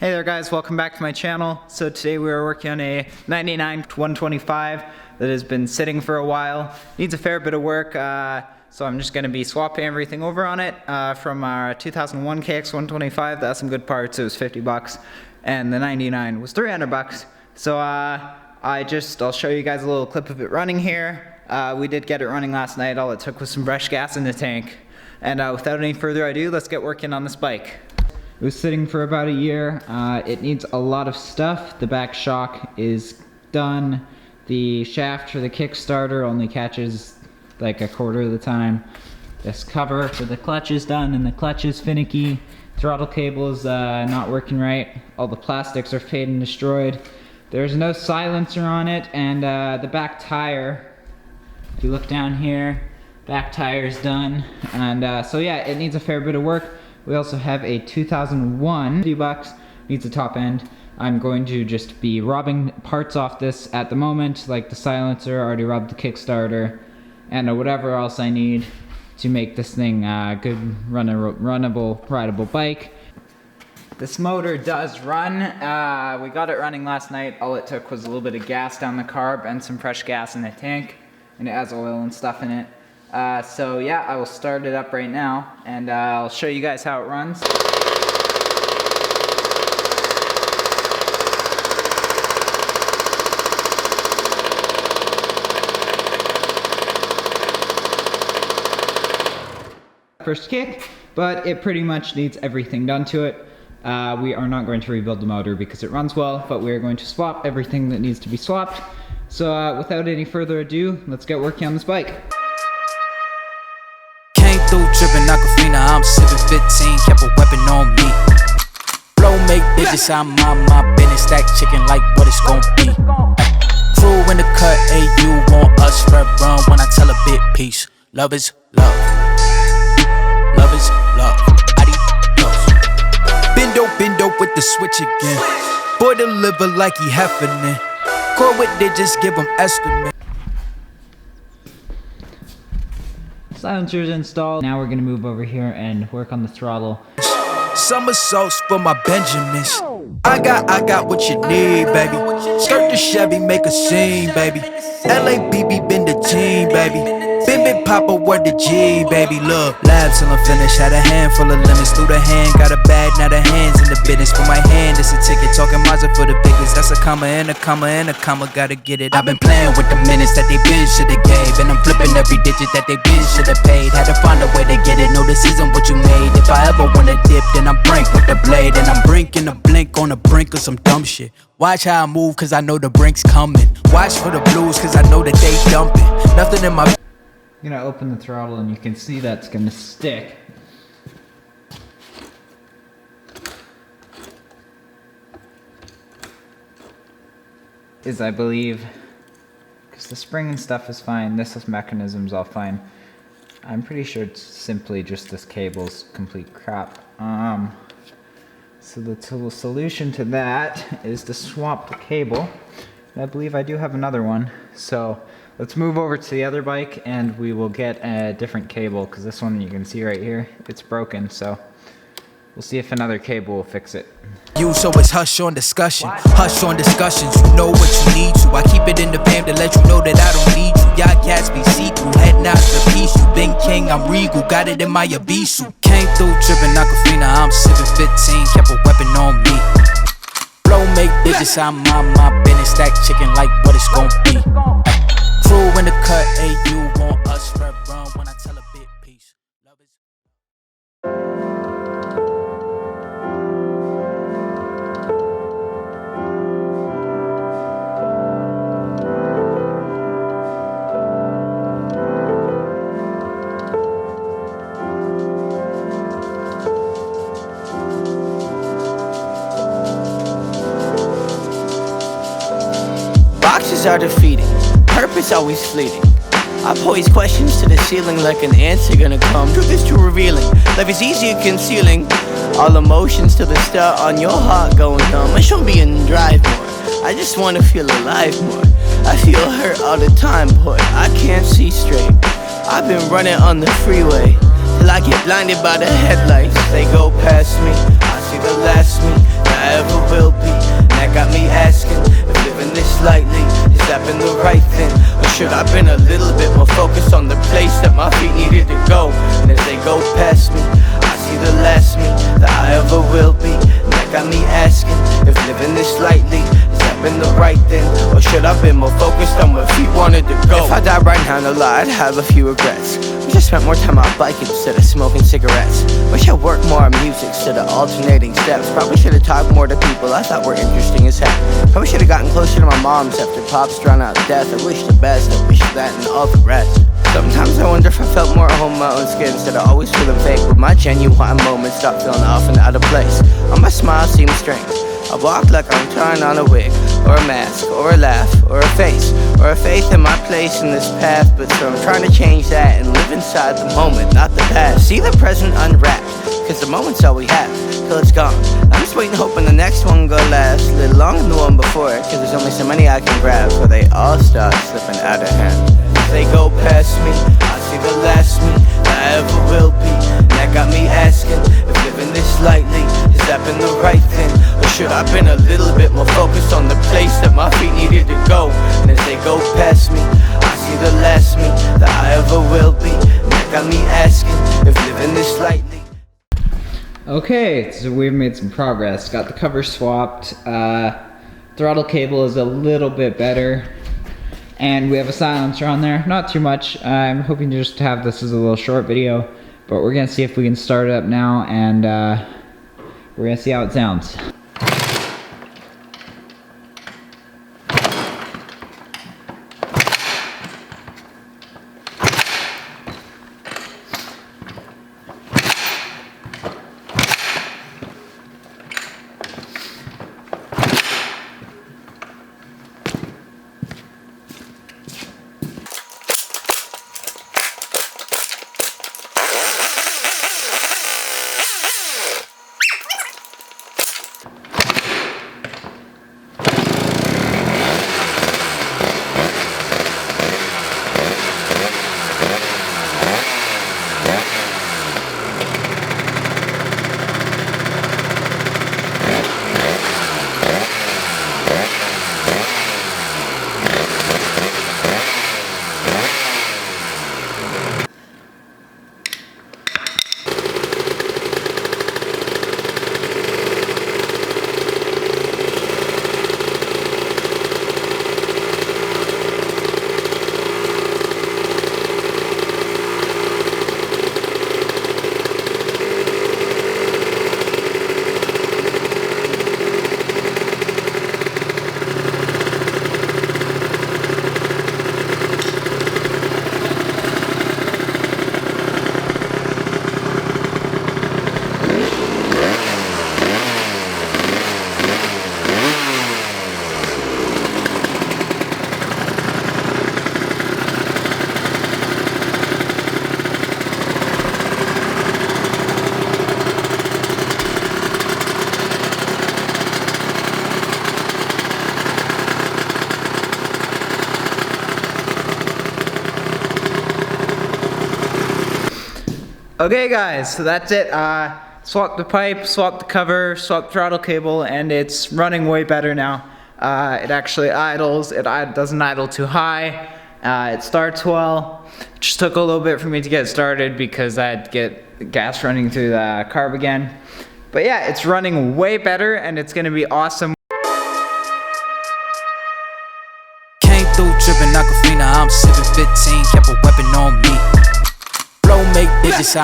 Hey there guys, welcome back to my channel. So today we are working on a 99 125 that has been sitting for a while. Needs a fair bit of work, so I'm just going to be swapping everything over on it from our 2001 KX 125. That has some good parts. It was 50 bucks, and the 99 was 300 bucks. So I'll show you guys a little clip of it running here. We did get it running last night. All it took was some fresh gas in the tank. And without any further ado, let's get working on this bike. It was sitting for about a year. It needs a lot of stuff. The back shock is done. The shaft for the Kickstarter only catches like a quarter of the time. This cover for the clutch is done and the clutch is finicky. Throttle cable is not working right. All the plastics are faded and destroyed. There's no silencer on it, and the back tire, if you look down here, back tire is done. And so yeah, it needs a fair bit of work. We also have a 2001, 50 bucks, needs a top end. I'm going to just be robbing parts off this at the moment, like the silencer, I already robbed the Kickstarter, and whatever else I need to make this thing a good runnable, rideable bike. This motor does run. We got it running last night. All it took was a little bit of gas down the carb and some fresh gas in the tank, and it has oil and stuff in it. So yeah, I will start it up right now, and I'll show you guys how it runs. First kick, but it pretty much needs everything done to it. We are not going to rebuild the motor because it runs well, but we are going to swap everything that needs to be swapped. So without any further ado, let's get working on this bike. Through dripping Aquafina, I'm sipping 15, kept a weapon on me. Blow make digits, I'm on my business, stack chicken like what it's gon' be. Crew in the cut, hey, you want us, red run when I tell a bit peace. Love is love. Love is love. Adios. Bendo with the switch again. Boy deliver like he heffin'. Core with digits, give him estimate. Silencer's installed. Now we're gonna move over here and work on the throttle. Somersaults for my Benjamins. I got what you need, baby. Skirt the Chevy, make a scene, baby. LABB been the team, baby. Bim Papa, word the G, baby. Look, labs till I'm finished. Had a handful of lemons through the hand. Got a bag, now the hands in the business. For my hand, it's a ticket. Talking Mazda for the biggest. That's a comma and a comma and a comma. Gotta get it. I've been playing with the minutes that they been shoulda gave, and I'm flipping every digit that they been shoulda paid. Had to find a way to get it. No, this isn't what you made. If I ever wanna dip, then I'm brink with the blade, and I'm brinking a blink on the brink of some dumb shit. Watch how I move, cause I know the brink's coming. Watch for the blues, cause I know that they dumping. Nothing in my. I'm gonna open the throttle and you can see that's gonna stick. I believe, because the spring and stuff is fine, this mechanism's all fine. I'm pretty sure it's simply just this cable's complete crap. So the solution to that is to swap the cable. And I believe I do have another one. So let's move over to the other bike and we will get a different cable, because this one you can see right here, it's broken. So we'll see if another cable will fix it. You, so it's hush on discussion, hush on discussions. You know what you need to. I keep it in the fam to let you know that I don't need you. Y'all cats be see-through, heading out to peace. You been king, I'm regal, got it in my Abisu. Came through dripping Aquafina, I'm sipping 15, kept a weapon on me. Blow make digits, I'm on my business, stack chicken like what it's gon' be. Crew in the cut, hey, you want us, red run when I tell a bit peace. Love is. Boxes are defeating, purpose always fleeting. I pose questions to the ceiling like an answer gonna come. Truth is too revealing, life is easier concealing all emotions till the start on your heart going numb. I shouldn't be in drive more, I just wanna feel alive more. I feel hurt all the time, boy, I can't see straight. I've been running on the freeway till I get blinded by the headlights. They go past me, I see the last me that I ever been the right thing? Or should I been a little bit more focused on the place that my feet needed to go? And as they go past me, I see the last me that I ever will be. And that got me asking if living this lightly, has that been the right thing? Or should I been more focused on where feet wanted to go? If I died right now, no lie, I'd have a few regrets. Wish I spent more time out biking instead of smoking cigarettes. Wish I worked more on music instead of alternating steps. Probably should have talked more to people I thought were interesting as heck. Probably should have gotten closer to my moms after pops drowned out death. I wish the best, I wish that and all the rest. Sometimes I wonder if I felt more at home in my own skin instead of always feeling fake. But my genuine moments stop feeling off and out of place. All my smiles seem strange. I walk like I'm trying on a wig, or a mask, or a laugh, or a face, or a faith in my place in this path. But so I'm trying to change that and live inside the moment, not the past. See the present unwrapped, cause the moment's all we have, till it's gone. I'm just waiting hoping the next one go last a little longer than the one before it, cause there's only so many I can grab before they all start slipping out of hand. As they go past me, I see the last me that I ever will be. And that got me asking if living this lightly, has that been the right thing? Or should I been a little bit more focused on the place that my feet needed to go? And as they go past me, I see the last me that I ever will be. And that got me asking if living this lightly. Okay, so we've made some progress. Got the cover swapped. Throttle cable is a little bit better. And we have a silencer on there. Not too much. I'm hoping to just have this as a little short video. But we're going to see if we can start it up now. And we're going to see how it sounds. Okay guys, so that's it. Swapped the pipe, swapped the cover, swapped throttle cable, and it's running way better now. It actually idles, it doesn't idle too high, it starts well. It just took a little bit for me to get started because I had to get the gas running through the carb again. But yeah, it's running way better and it's gonna be awesome. Came through dripping Aquafina, I'm sipping 15, kept a weapon on me. Blow make bitches sound